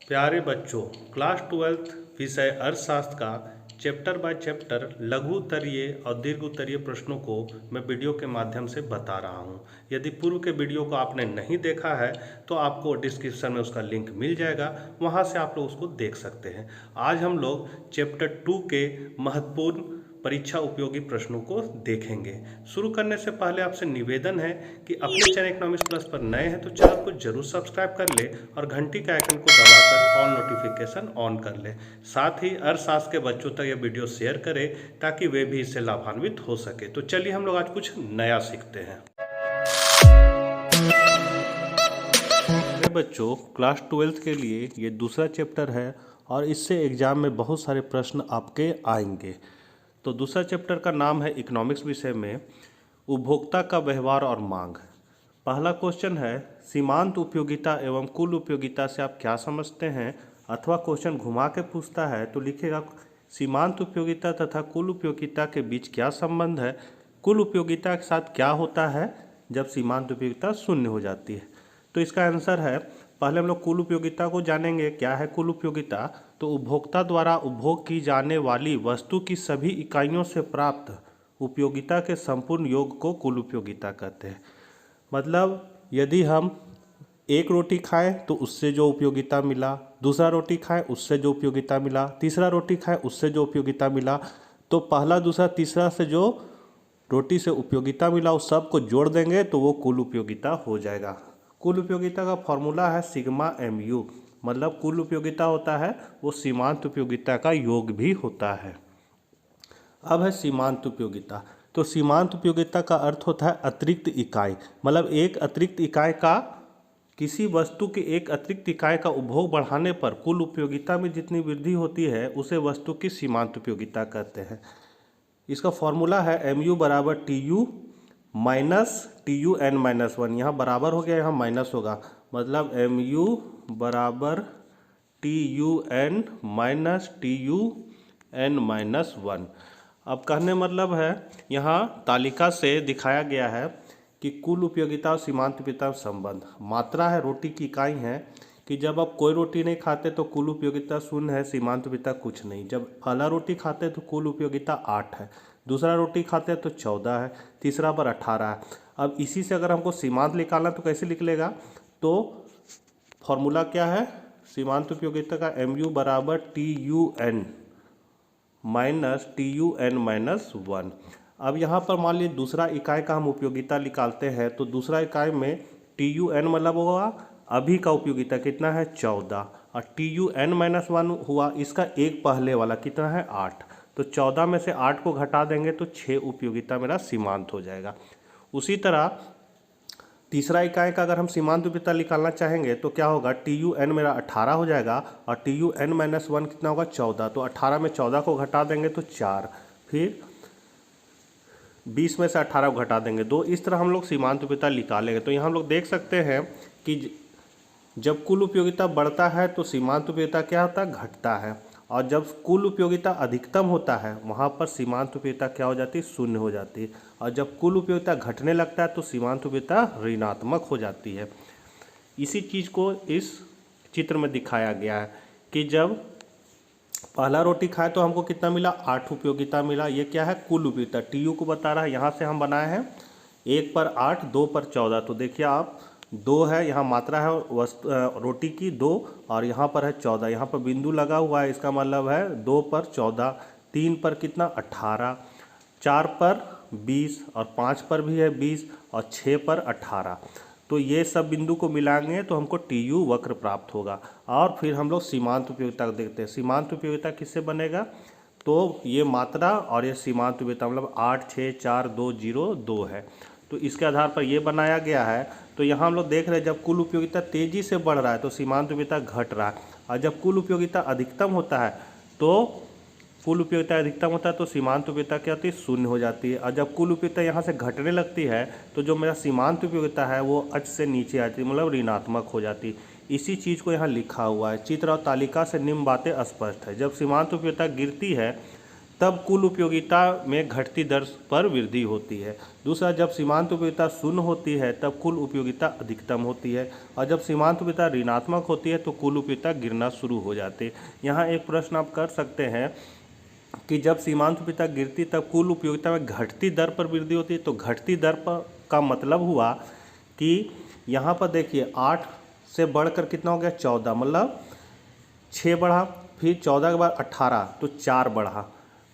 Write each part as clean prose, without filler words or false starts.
प्यारे बच्चों, class 12th विषय अर्थशास्त्र का चैप्टर बाय चैप्टर लघु उत्तरीय और दीर्घ उत्तरीय प्रश्नों को मैं वीडियो के माध्यम से बता रहा हूं। यदि पूर्व के वीडियो को आपने नहीं देखा है तो आपको डिस्क्रिप्शन में उसका लिंक मिल जाएगा, वहां से आप लोग उसको देख सकते हैं। आज हम लोग चैप्टर 2 के महत्वपूर्ण परीक्षा उपयोगी प्रश्नों को देखेंगे। शुरू करने से पहले आपसे निवेदन है कि अपने चैनल इकोनॉमिक्स प्लस पर नए हैं तो चैनल को जरूर सब्सक्राइब कर ले और घंटी के आइकन को दबाकर ऑल नोटिफिकेशन ऑन कर ले। साथ ही अर्थशास्त्र के बच्चों तक यह वीडियो शेयर करें ताकि वे भी इससे लाभान्वित हो सके। तो चलिए हम लोग आज कुछ नया सीखते हैं। बच्चों, क्लास 12th के लिए ये दूसरा चैप्टर है और इससे एग्जाम में बहुत सारे प्रश्न आपके आएंगे। तो दूसरा चैप्टर का नाम है इकोनॉमिक्स विषय में उपभोक्ता का व्यवहार और मांग। पहला क्वेश्चन है सीमांत उपयोगिता एवं कुल उपयोगिता से आप क्या समझते हैं, अथवा क्वेश्चन घुमा के पूछता है तो लिखेगा सीमांत उपयोगिता तथा कुल उपयोगिता के बीच क्या संबंध है, कुल उपयोगिता के साथ क्या होता है जब सीमांत उपयोगिता शून्य हो जाती है। तो इसका आंसर है, पहले हम लोग कुल उपयोगिता को जानेंगे। क्या है कुल उपयोगिता? तो उपभोक्ता द्वारा उपभोग की जाने वाली वस्तु की सभी इकाइयों से प्राप्त उपयोगिता के संपूर्ण योग को कुल उपयोगिता कहते हैं। मतलब यदि हम एक रोटी खाएं तो उससे जो उपयोगिता मिला, दूसरा रोटी खाएं उससे जो उपयोगिता मिला, तीसरा रोटी खाएं उससे जो उपयोगिता मिला, तो पहला दूसरा तीसरा से जो रोटी से उपयोगिता मिला उस सब को जोड़ देंगे तो वो कुल उपयोगिता हो जाएगा। कुल उपयोगिता का फॉर्मूला है सिग्मा MU, मतलब कुल उपयोगिता होता है वो सीमांत उपयोगिता का योग भी होता है। अब है सीमांत उपयोगिता। तो सीमांत उपयोगिता का अर्थ होता है अतिरिक्त इकाई, मतलब एक अतिरिक्त इकाई का, किसी वस्तु की एक अतिरिक्त इकाई का उपभोग बढ़ाने पर कुल उपयोगिता में जितनी वृद्धि होती है उसे वस्तु की सीमांत उपयोगिता कहते हैं। इसका फॉर्मूला है MU बराबर TU माइनस TUN-1। यहाँ बराबर हो गया, यहाँ माइनस होगा, मतलब MU बराबर TUN माइनस TUN-1। अब कहने मतलब है यहाँ तालिका से दिखाया गया है कि कुल उपयोगिता और सीमांत उपयोगिता संबंध। मात्रा है, रोटी की इकाई है कि जब आप कोई रोटी नहीं खाते तो कुल उपयोगिता शून्य है, सीमांत उपयोगिता कुछ नहीं। जब पहला रोटी खाते तो कुल उपयोगिता 8 है, दूसरा रोटी खाते तो 14 है, तीसरा पर 18 है। अब इसी से अगर हमको सीमांत निकालना तो कैसे निकलेगा? तो फॉर्मूला क्या है सीमांत उपयोगिता का? MU बराबर TUN माइनस TUN-1। अब यहाँ पर मान लीजिए दूसरा इकाई का हम उपयोगिता निकालते हैं तो दूसरा इकाई में TUN मतलब होगा अभी का उपयोगिता कितना है 14, और TUN-1 हुआ इसका एक पहले वाला कितना है 8। तो 14 में से 8 को घटा देंगे तो 6 उपयोगिता मेरा सीमांत हो जाएगा। उसी तरह तीसरा इकाई का अगर हम सीमांत उपयोगिता निकालना चाहेंगे तो क्या होगा, TUN मेरा 18 हो जाएगा और TUN-1 कितना होगा 14। तो 18 में 14 को घटा देंगे तो 4, फिर 20 में से 18 को घटा देंगे 2। इस तरह हम लोग सीमांत उपयोगिता निकालेंगे। तो यहाँ हम लोग देख सकते हैं कि जब कुल उपयोगिता बढ़ता है तो सीमांत उपयोगिता क्या होता है, घटता है, और जब कुल उपयोगिता अधिकतम होता है वहाँ पर सीमांत उपयोगिता क्या हो जाती है, शून्य हो जाती है, और जब कुल उपयोगिता घटने लगता है तो सीमांत उपयोगिता ऋणात्मक हो जाती है। इसी चीज़ को इस चित्र में दिखाया गया है कि जब पहला रोटी खाए तो हमको कितना मिला, 8 उपयोगिता मिला। ये क्या है, कुल उपयोगिता, TU को बता रहा है। यहाँ से हम बनाए हैं 1 पर 8, 2 पर 14। तो देखिए आप 2 है, यहाँ मात्रा है वस्तु रोटी की 2, और यहाँ पर है 14, यहाँ पर बिंदु लगा हुआ है, इसका मतलब है 2 पर 14, 3 पर कितना 18, 4 पर 20, और 5 पर भी है 20, और 6 पर 18। तो ये सब बिंदु को मिलाएंगे तो हमको TU वक्र प्राप्त होगा। और फिर हम लोग सीमांत उपयोगिता को देखते हैं। सीमांत उपयोगिता किससे बनेगा, तो ये मात्रा और ये सीमांत उपयोगिता, मतलब 8, 6, 4, 2, 0, 2 है। तो इसके आधार पर ये बनाया गया है। तो यहाँ हम लोग देख रहे हैं जब कुल उपयोगिता तेज़ी से बढ़ रहा है तो सीमांत उपयोगिता घट रहा है, और जब कुल उपयोगिता अधिकतम होता है तो सीमांत उपयोगिता क्या होती है, शून्य हो जाती है। और जब कुल उपयोगिता यहाँ से घटने लगती है तो जो मेरा सीमांत उपयोगिता है वो अक्ष से नीचे आती है, मतलब ऋणात्मक हो जाती है। इसी चीज़ को यहाँ लिखा हुआ है। चित्र और तालिका से निम्न बातें स्पष्ट है। जब सीमांत उपयोगिता गिरती है तब कुल उपयोगिता में घटती दर पर वृद्धि होती है। दूसरा, जब सीमांत उपयोगिता शून्य होती है तब कुल उपयोगिता अधिकतम होती है, और जब सीमांत उपयोगिता ऋणात्मक होती है तो कुल उपयोगिता गिरना शुरू हो जाती है। यहाँ एक प्रश्न आप कर सकते हैं कि जब सीमांत उपयोगिता गिरती तब कुल उपयोगिता में घटती दर पर वृद्धि होती है। तो घटती दर पर का मतलब हुआ कि यहाँ पर देखिए 8 से बढ़कर कितना हो गया 14, मतलब 6 बढ़ा, फिर 14 के बाद 18 तो 4 बढ़ा,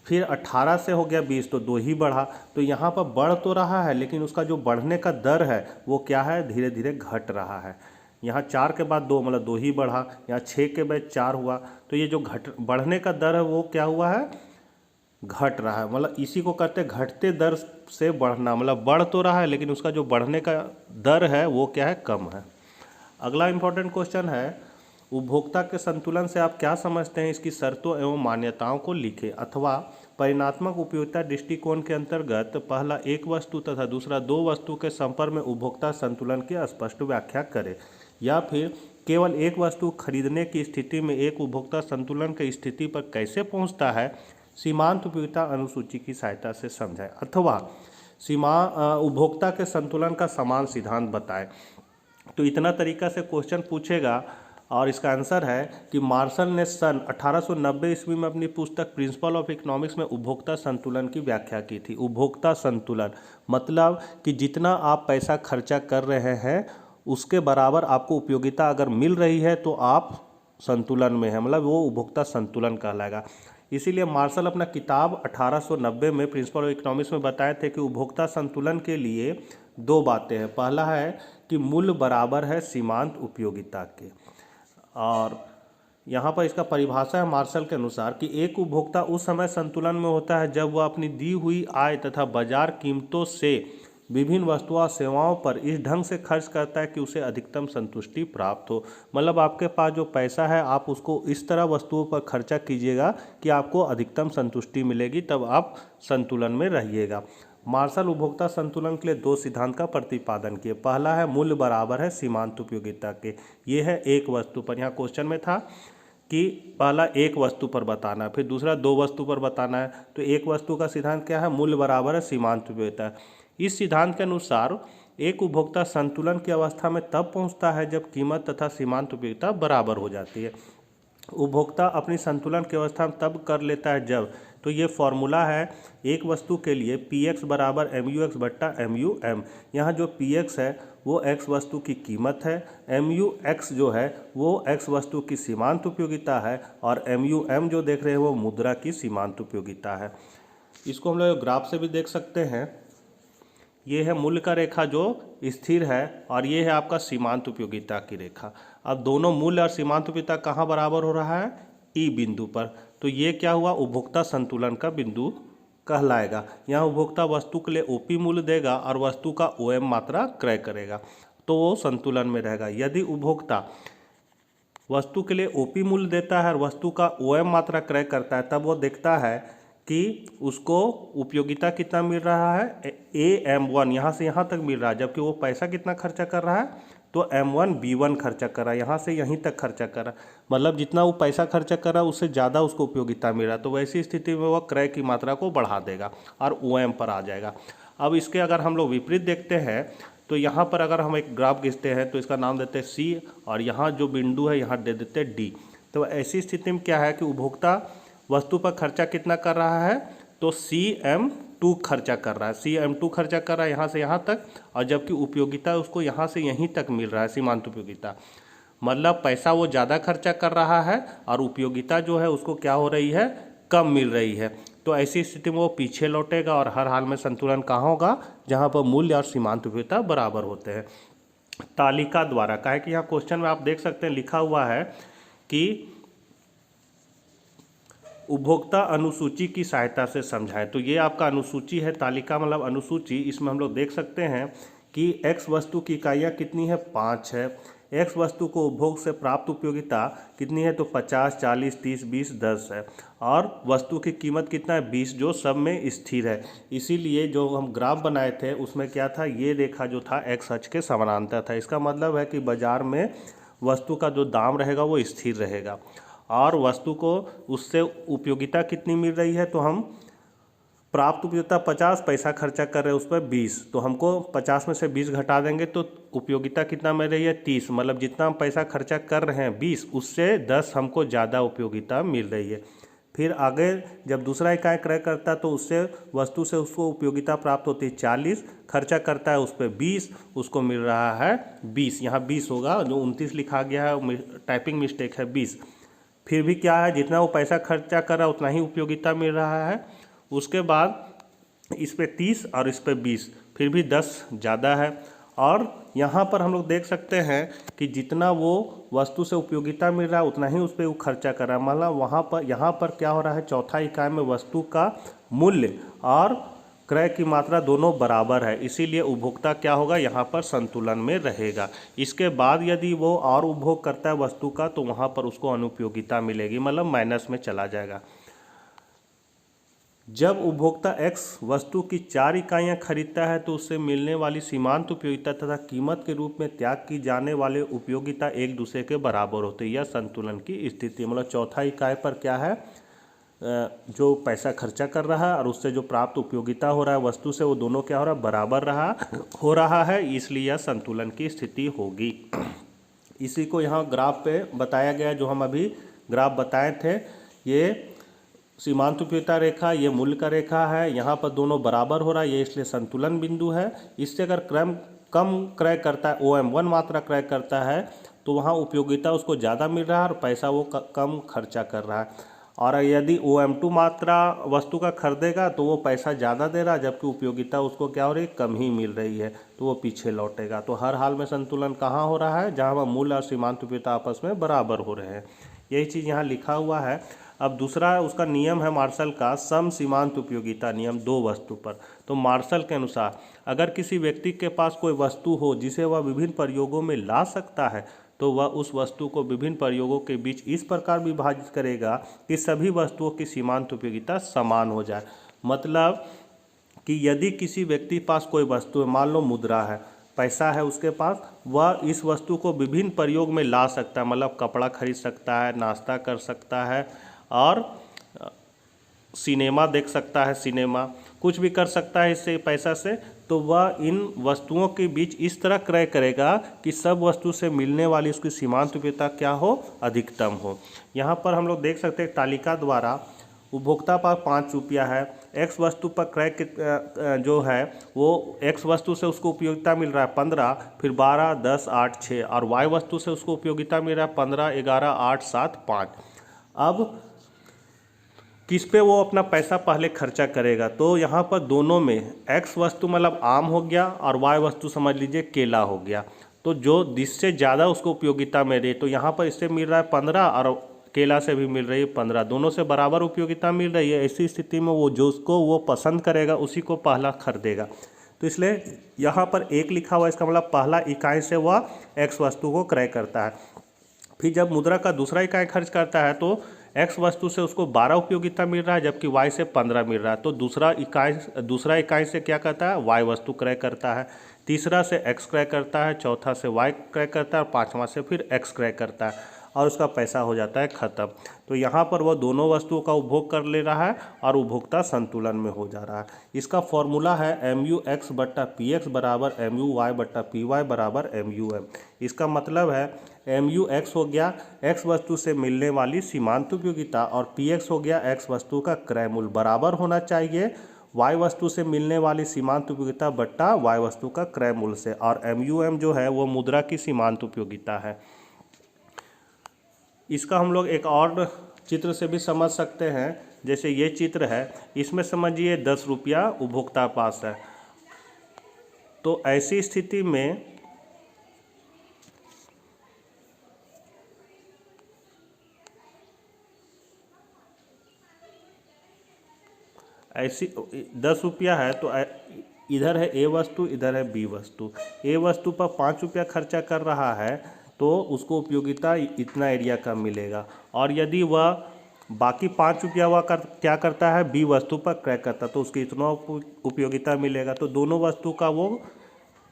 फिर 18 से हो गया 20 तो 2 ही बढ़ा। तो यहाँ पर बढ़ तो रहा है लेकिन उसका जो बढ़ने का दर है वो क्या है, धीरे धीरे घट रहा है। यहाँ 4 के बाद 2 मतलब 2 ही बढ़ा, यहाँ 6 के बाद 4 हुआ, तो ये जो बढ़ने का दर है वो क्या हुआ है, घट रहा है। मतलब इसी को कहते हैं घटते दर से बढ़ना, मतलब बढ़ तो रहा है लेकिन उसका जो बढ़ने का दर है वो क्या है, कम है। अगला इंपॉर्टेंट क्वेश्चन है, उपभोक्ता के संतुलन से आप क्या समझते हैं, इसकी शर्तों एवं मान्यताओं को लिखें। अथवा परिणात्मक उपयोगिता दृष्टिकोण के अंतर्गत पहला एक वस्तु तथा दूसरा दो वस्तु के संपर्क में उपभोक्ता संतुलन की स्पष्ट व्याख्या करें। या फिर केवल एक वस्तु खरीदने की स्थिति में एक उपभोक्ता संतुलन की स्थिति पर कैसे पहुंचता है, सीमांत उपयोगिता अनुसूची की सहायता से समझाएं। अथवा उपभोक्ता के संतुलन का समान सिद्धांत बताएं। तो इतना तरीका से क्वेश्चन पूछेगा और इसका आंसर है कि मार्शल ने सन 1890 ईस्वी में अपनी पुस्तक प्रिंसिपल ऑफ इकोनॉमिक्स में उपभोक्ता संतुलन की व्याख्या की थी। उपभोक्ता संतुलन मतलब कि जितना आप पैसा खर्चा कर रहे हैं उसके बराबर आपको उपयोगिता अगर मिल रही है तो आप संतुलन में है, मतलब वो उपभोक्ता संतुलन कहलाएगा। इसीलिए मार्शल अपना किताब 1890 में प्रिंसिपल ऑफ इकोनॉमिक्स में बताए थे कि उपभोक्ता संतुलन के लिए दो बातें हैं। पहला है कि मूल्य बराबर है सीमांत उपयोगिता के, और यहाँ पर इसका परिभाषा है मार्शल के अनुसार कि एक उपभोक्ता उस समय संतुलन में होता है जब वह अपनी दी हुई आय तथा बाजार कीमतों से विभिन्न वस्तुओं और सेवाओं पर इस ढंग से खर्च करता है कि उसे अधिकतम संतुष्टि प्राप्त हो। मतलब आपके पास जो पैसा है आप उसको इस तरह वस्तुओं पर खर्चा कीजिएगा कि आपको अधिकतम संतुष्टि मिलेगी, तब आप संतुलन में रहिएगा। मार्शल उपभोक्ता संतुलन के लिए दो सिद्धांत का प्रतिपादन किए। पहला है मूल्य बराबर है सीमांत उपयोगिता के, ये है एक वस्तु पर, यहाँ क्वेश्चन में था कि पहला एक वस्तु पर बताना है, फिर दूसरा दो वस्तु पर बताना है। तो एक वस्तु का सिद्धांत क्या है, मूल्य बराबर है सीमांत उपयोगिता। इस सिद्धांत के अनुसार एक उपभोक्ता संतुलन की अवस्था में तब पहुंचता है जब कीमत तथा सीमांत उपयोगिता बराबर हो जाती है। उपभोक्ता अपनी संतुलन की अवस्था में तब कर लेता है जब, तो ये फॉर्मूला है एक वस्तु के लिए Px बराबर MUX बट्टा MUM। यहाँ जो Px है वो x वस्तु की कीमत है, MUX जो है वो x वस्तु की सीमांत उपयोगिता है, और MUM जो देख रहे हैं वो मुद्रा की सीमांत उपयोगिता है। इसको हम लोग ग्राफ से भी देख सकते हैं। ये है मूल्य का रेखा जो स्थिर है, और ये है आपका सीमांत उपयोगिता की रेखा। अब दोनों मूल्य और सीमांत उपयोगिता कहाँ बराबर हो रहा है, ई बिंदु पर। तो ये क्या हुआ, उपभोक्ता संतुलन का बिंदु कहलाएगा। यहाँ उपभोक्ता वस्तु के लिए ओपी मूल्य देगा और वस्तु का ओएम मात्रा क्रय करेगा, तो वो संतुलन में रहेगा। यदि उपभोक्ता वस्तु के लिए ओपी मूल्य देता है और वस्तु का ओएम मात्रा क्रय करता है, तब वो देखता है कि उसको उपयोगिता कितना मिल रहा है, AM1 यहाँ से यहाँ तक मिल रहा है, जबकि वो पैसा कितना खर्चा कर रहा है, तो M1B1 खर्चा कर रहा है, यहाँ से यहीं तक खर्चा कर रहा है। मतलब जितना वो पैसा खर्चा कर रहा है उससे ज़्यादा उसको उपयोगिता मिल रहा है। तो वैसी स्थिति में वह क्रय की मात्रा को बढ़ा देगा और OM पर आ जाएगा। अब इसके अगर हम लोग विपरीत देखते हैं तो यहाँ पर अगर हम एक ग्राफ खींचते हैं तो इसका नाम देते हैं C, और यहाँ जो बिंदु है यहाँ दे देते हैं D। तो ऐसी स्थिति में क्या है कि उपभोक्ता वस्तु पर खर्चा कितना कर रहा है, तो CM2 खर्चा कर रहा है, CM2 खर्चा कर रहा है यहाँ से यहाँ तक, और जबकि उपयोगिता उसको यहाँ से यहीं तक मिल रहा है सीमांत उपयोगिता। मतलब पैसा वो ज़्यादा खर्चा कर रहा है और उपयोगिता जो है उसको क्या हो रही है, कम मिल रही है। तो ऐसी स्थिति में वो पीछे लौटेगा और हर हाल में संतुलन कहाँ होगा, जहाँ पर मूल्य और सीमांत उपयोगिता बराबर होते हैं। तालिका द्वारा, काहे कि यहाँ क्वेश्चन में आप देख सकते हैं लिखा हुआ है कि उपभोक्ता अनुसूची की सहायता से समझाएं। तो ये आपका अनुसूची है, तालिका मतलब अनुसूची। इसमें हम लोग देख सकते हैं कि x वस्तु की इकाइयाँ कितनी है, 5 है। x वस्तु को उपभोग से प्राप्त उपयोगिता कितनी है, तो 50, 40, 30, 20, 10 है, और वस्तु की कीमत कितना है, 20, जो सब में स्थिर है। इसीलिए जो हम ग्राफ बनाए थे उसमें क्या था, ये रेखा जो था x अक्ष के समानांतर था। इसका मतलब है कि बाजार में वस्तु का जो दाम रहेगा वो स्थिर रहेगा। और वस्तु को उससे उपयोगिता कितनी मिल रही है, तो हम प्राप्त उपयोगिता 50, पैसा खर्चा कर रहे हैं उस पर 20, तो हमको 50 में से 20 घटा देंगे तो उपयोगिता कितना मिल रही है 30, मतलब जितना हम पैसा खर्चा कर रहे हैं 20, उससे 10 हमको ज़्यादा उपयोगिता मिल रही है। फिर आगे जब दूसरा इकाई क्रय करता है तो उससे वस्तु से उसको उपयोगिता प्राप्त होती है 40, खर्चा करता है उस पर 20, उसको मिल रहा है 20, यहाँ 20 होगा, जो 29 लिखा गया है टाइपिंग मिस्टेक है 20। फिर भी क्या है, जितना वो पैसा खर्चा कर रहा है उतना ही उपयोगिता मिल रहा है। उसके बाद इस पे 30 और इस पे 20, फिर भी 10 ज़्यादा है। और यहाँ पर हम लोग देख सकते हैं कि जितना वो वस्तु से उपयोगिता मिल रहा है उतना ही उस पर वो खर्चा कर रहा है, मतलब यहाँ पर क्या हो रहा है, चौथा इकाई में वस्तु का मूल्य और क्रय की मात्रा दोनों बराबर है, इसीलिए उपभोक्ता क्या होगा, यहाँ पर संतुलन में रहेगा। इसके बाद यदि वो और उपभोग करता है वस्तु का तो वहाँ पर उसको अनुपयोगिता मिलेगी, मतलब माइनस में चला जाएगा। जब उपभोक्ता X वस्तु की 4 इकाइयाँ खरीदता है तो उससे मिलने वाली सीमांत उपयोगिता तथा कीमत के रूप में त्याग की जाने वाले उपयोगिता एक दूसरे के बराबर होते हैं। यह संतुलन की स्थिति, मतलब चौथा इकाई पर क्या है, जो पैसा खर्चा कर रहा है और उससे जो प्राप्त उपयोगिता हो रहा है वस्तु से, वो दोनों क्या हो रहा है, इसलिए यह संतुलन की स्थिति होगी। इसी को यहाँ ग्राफ पे बताया गया, जो हम अभी ग्राफ बताए थे। ये सीमांत उपयोगिता रेखा, ये मूल्य का रेखा है, यहाँ पर दोनों बराबर हो रहा है, ये इसलिए संतुलन बिंदु है। इससे अगर कम क्रय करता है, OM1 मात्रा क्रय करता है तो वहाँ उपयोगिता उसको ज़्यादा मिल रहा है और पैसा वो कम खर्चा कर रहा है। और यदि OM2 मात्रा वस्तु का खरीदेगा तो वो पैसा ज़्यादा दे रहा है, जबकि उपयोगिता उसको क्या हो रही है, कम ही मिल रही है, तो वो पीछे लौटेगा। तो हर हाल में संतुलन कहाँ हो रहा है, जहाँ मूल्य और सीमांत उपयोगिता आपस में बराबर हो रहे हैं। यही चीज़ यहाँ लिखा हुआ है। अब दूसरा उसका नियम है मार्शल का, सम सीमांत उपयोगिता नियम 2 वस्तु पर। तो मार्शल के अनुसार अगर किसी व्यक्ति के पास कोई वस्तु हो जिसे वह विभिन्न प्रयोगों में ला सकता है तो वह उस वस्तु को विभिन्न प्रयोगों के बीच इस प्रकार विभाजित करेगा कि सभी वस्तुओं की सीमांत उपयोगिता समान हो जाए। मतलब कि यदि किसी व्यक्ति के पास कोई वस्तु है, मान लो मुद्रा है, पैसा है उसके पास, वह इस वस्तु को विभिन्न प्रयोग में ला सकता है, मतलब कपड़ा खरीद सकता है, नाश्ता कर सकता है और सिनेमा देख सकता है, सिनेमा कुछ भी कर सकता है इससे पैसा से। तो वह इन वस्तुओं के बीच इस तरह क्रय करेगा कि सब वस्तु से मिलने वाली उसकी सीमांत उपयोगिता क्या हो, अधिकतम हो। यहाँ पर हम लोग देख सकते हैं तालिका द्वारा उपभोक्ता पर 5 रुपया है, X वस्तु पर क्रय जो है वो X वस्तु से उसको उपयोगिता मिल रहा है 15, फिर 12, 10, 8, 6, और Y वस्तु से उसको उपयोगिता मिल रहा है 15, 11, 8, 7, 5। अब किस पे वो अपना पैसा पहले खर्चा करेगा, तो यहाँ पर दोनों में X वस्तु मतलब आम हो गया और Y वस्तु समझ लीजिए केला हो गया। तो जो जिससे ज़्यादा उसको उपयोगिता मिल रही है, तो यहाँ पर इससे मिल रहा है 15 और केला से भी मिल रही है 15, दोनों से बराबर उपयोगिता मिल रही है। ऐसी स्थिति में वो जो उसको वो पसंद करेगा उसी को पहला खरीदेगा। तो इसलिए यहाँ पर 1 लिखा हुआ, इसका मतलब पहला इकाई से वह X वस्तु को क्रय करता है। फिर जब मुद्रा का दूसरा इकाई खर्च करता है तो X वस्तु से उसको 12 उपयोगिता मिल रहा है, जबकि Y से 15 मिल रहा है। तो दूसरा इकाई से क्या करता है, Y वस्तु क्रय करता है, तीसरा से X क्रय करता है, चौथा से Y क्रय करता है और पांचवा से फिर X क्रय करता है और उसका पैसा हो जाता है ख़त्म। तो यहाँ पर वह दोनों वस्तुओं का उपभोग कर ले रहा है और उपभोक्ता संतुलन में हो जा रहा है। इसका फॉर्मूला है MUX/PX बराबर MUY/PY बराबर MUM। इसका मतलब है MUX हो गया X वस्तु से मिलने वाली सीमांत उपयोगिता और PX हो गया X वस्तु का क्रय मूल्य, बराबर होना चाहिए Y वस्तु से मिलने वाली सीमांत उपयोगिता बट्टा Y वस्तु का क्रय मूल्य से। और MUM जो है वो मुद्रा की सीमांत उपयोगिता है। इसका हम लोग एक और चित्र से भी समझ सकते हैं, जैसे ये चित्र है, इसमें समझिए 10 रुपया उपभोक्ता पास है। तो ऐसी स्थिति में ऐसी 10 रुपया है तो इधर है A वस्तु, इधर है B वस्तु। A वस्तु पर 5 रुपया खर्चा कर रहा है तो उसको उपयोगिता इतना एरिया का मिलेगा। और यदि वह बाकी 5 रुपया वह क्या करता है, B वस्तु पर क्रय करता है तो उसकी इतना उपयोगिता मिलेगा। तो दोनों वस्तु का वो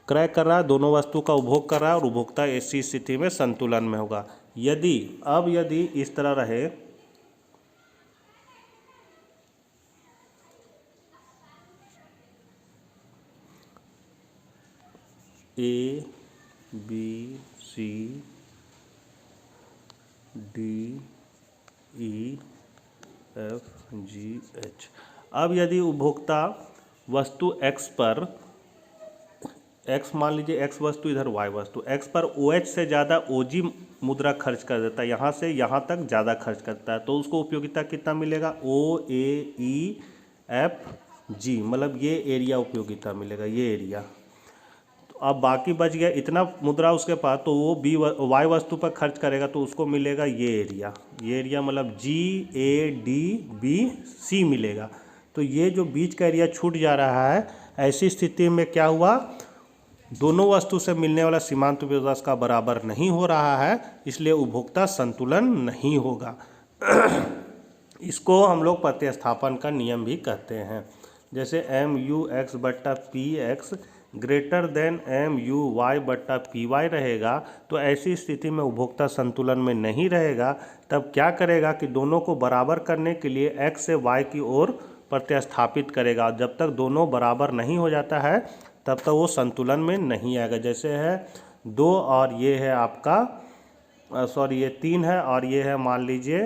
क्रय कर रहा है, दोनों वस्तु का उपभोग कर रहा है और उपभोक्ता ऐसी स्थिति में संतुलन में होगा। यदि इस तरह रहे A B C D E F G H। अब यदि उपभोक्ता वस्तु X पर, X मान लीजिए X वस्तु इधर Y वस्तु, X पर OH से ज़्यादा OG मुद्रा खर्च कर देता है, यहाँ से यहाँ तक ज़्यादा खर्च करता है, तो उसको उपयोगिता कितना मिलेगा? OAEFG, मतलब ये एरिया उपयोगिता मिलेगा, ये एरिया। अब बाकी बच गया इतना मुद्रा उसके पास, तो वो वाई वस्तु पर खर्च करेगा तो उसको मिलेगा ये एरिया मतलब GADBC मिलेगा। तो ये जो बीच का एरिया छूट जा रहा है, ऐसी स्थिति में क्या हुआ, दोनों वस्तु से मिलने वाला सीमांत उपयोगिता का बराबर नहीं हो रहा है, इसलिए उपभोक्ता संतुलन नहीं होगा। इसको हम लोग प्रतिस्थापन का नियम भी कहते हैं। जैसे MUX/PX ग्रेटर देन MUY/PY रहेगा, तो ऐसी स्थिति में उपभोक्ता संतुलन में नहीं रहेगा। तब क्या करेगा कि दोनों को बराबर करने के लिए X से Y की ओर प्रतिस्थापित करेगा। जब तक दोनों बराबर नहीं हो जाता है तब तक वो संतुलन में नहीं आएगा। जैसे है 2 और ये है आपका ये 3 है और ये है मान लीजिए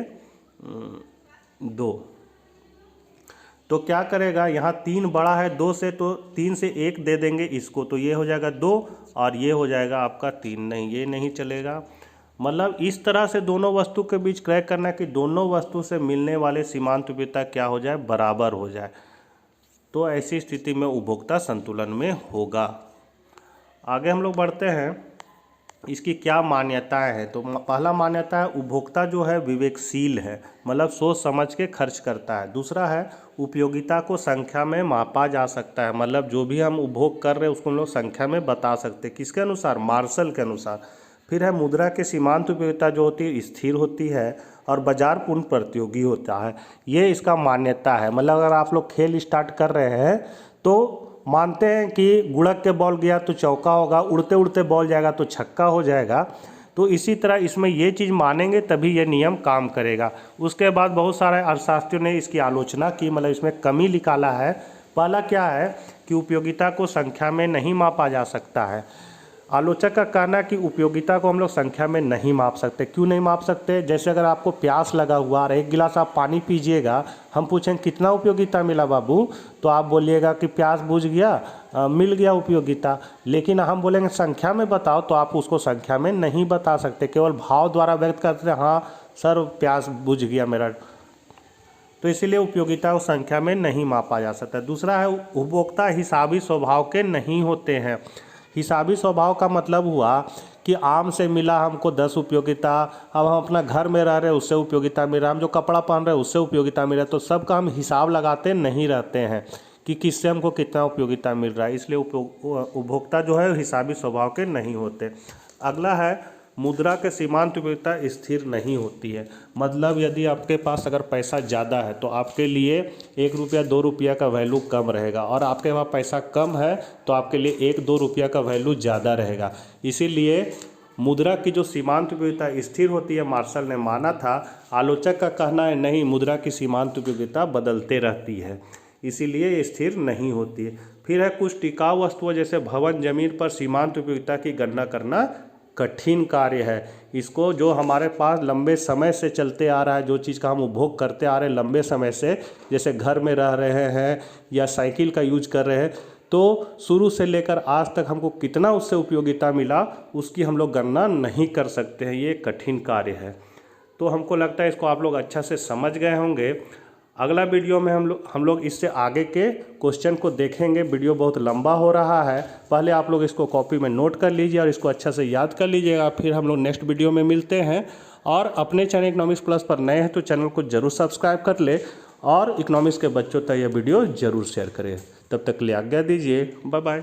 2, तो क्या करेगा, यहाँ 3 बड़ा है 2 से, तो 3 से 1 दे देंगे इसको, तो ये हो जाएगा 2 और ये हो जाएगा आपका 3। नहीं, ये नहीं चलेगा। मतलब इस तरह से दोनों वस्तु के बीच क्रय करना कि दोनों वस्तु से मिलने वाले सीमांत उपयोगिता क्या हो जाए, बराबर हो जाए, तो ऐसी स्थिति में उपभोक्ता संतुलन में होगा। आगे हम लोग बढ़ते हैं, इसकी क्या मान्यताएं हैं। तो पहला मान्यता है उपभोक्ता जो है विवेकशील है, मतलब सोच समझ के खर्च करता है। दूसरा है उपयोगिता को संख्या में मापा जा सकता है, मतलब जो भी हम उपभोग कर रहे हैं उसको हम लोग संख्या में बता सकते हैं। किसके अनुसार? मार्शल के अनुसार। फिर है मुद्रा के सीमांत उपयोगिता जो होती है स्थिर होती है और बाजार पूर्ण प्रतियोगी होता है, ये इसका मान्यता है। मतलब अगर आप लोग खेल स्टार्ट कर रहे हैं तो मानते हैं कि गुड़क के बॉल गया तो चौका होगा, उड़ते उड़ते बॉल जाएगा तो छक्का हो जाएगा, तो इसी तरह इसमें ये चीज़ मानेंगे तभी ये नियम काम करेगा। उसके बाद बहुत सारे अर्थशास्त्रियों ने इसकी आलोचना की, मतलब इसमें कमी निकाला है। पहला क्या है कि उपयोगिता को संख्या में नहीं मापा जा सकता है। आलोचक का कहना है कि उपयोगिता को हम लोग संख्या में नहीं माप सकते। क्यों नहीं माप सकते? जैसे अगर आपको प्यास लगा हुआ और 1 गिलास आप पानी पीजिएगा, हम पूछें कितना उपयोगिता मिला बाबू, तो आप बोलिएगा कि प्यास बुझ गया, मिल गया उपयोगिता। लेकिन हम बोलेंगे संख्या में बताओ, तो आप उसको संख्या में नहीं बता सकते, केवल भाव द्वारा व्यक्त करते हैं, हाँ सर प्यास बुझ गया मेरा। तो इसीलिए उपयोगिता को संख्या में नहीं मापा जा सकता। दूसरा है उपभोक्ता हिसाबी स्वभाव के नहीं होते हैं। हिसाबी स्वभाव का मतलब हुआ कि आम से मिला हमको 10 उपयोगिता, अब हम अपना घर में रह रहे हैं उससे उपयोगिता मिल रहा, हम जो कपड़ा पहन रहे हैं उससे उपयोगिता मिल रहा, तो सबका हम हिसाब लगाते नहीं रहते हैं कि किससे हमको कितना उपयोगिता मिल रहा है। इसलिए उपभोक्ता जो है हिसाबी स्वभाव के नहीं होते। अगला है मुद्रा के सीमांत उपयोगिता स्थिर नहीं होती है। मतलब यदि आपके पास अगर पैसा ज़्यादा है तो आपके लिए 1 रुपया 2 रुपया का वैल्यू कम रहेगा, और आपके पास पैसा कम है तो आपके लिए 1-2 रुपया का वैल्यू ज़्यादा रहेगा। इसीलिए मुद्रा की जो सीमांत उपयोगिता स्थिर होती है मार्शल ने माना था। आलोचक का कहना है नहीं, मुद्रा की सीमांत उपयोगिता बदलते रहती है, इसीलिए ये स्थिर नहीं होती है। फिर है कुछ टिकाऊ वस्तुओं जैसे भवन जमीन पर सीमांत उपयोगिता की गणना करना कठिन कार्य है। इसको जो हमारे पास लंबे समय से चलते आ रहा है, जो चीज़ का हम उपभोग करते आ रहे हैं लंबे समय से, जैसे घर में रह रहे हैं या साइकिल का यूज कर रहे हैं, तो शुरू से लेकर आज तक हमको कितना उससे उपयोगिता मिला उसकी हम लोग गणना नहीं कर सकते हैं, ये कठिन कार्य है। तो हमको लगता है इसको आप लोग अच्छा से समझ गए होंगे। अगला वीडियो में हम लोग इससे आगे के क्वेश्चन को देखेंगे। वीडियो बहुत लंबा हो रहा है, पहले आप लोग इसको कॉपी में नोट कर लीजिए और इसको अच्छा से याद कर लीजिएगा। फिर हम लोग नेक्स्ट वीडियो में मिलते हैं। और अपने चैनल इकोनॉमिक्स प्लस पर नए हैं तो चैनल को जरूर सब्सक्राइब कर ले और इकोनॉमिक्स के बच्चों तक यह वीडियो जरूर शेयर करें। तब तक के लिए आज्ञा दीजिए, बाय बाय।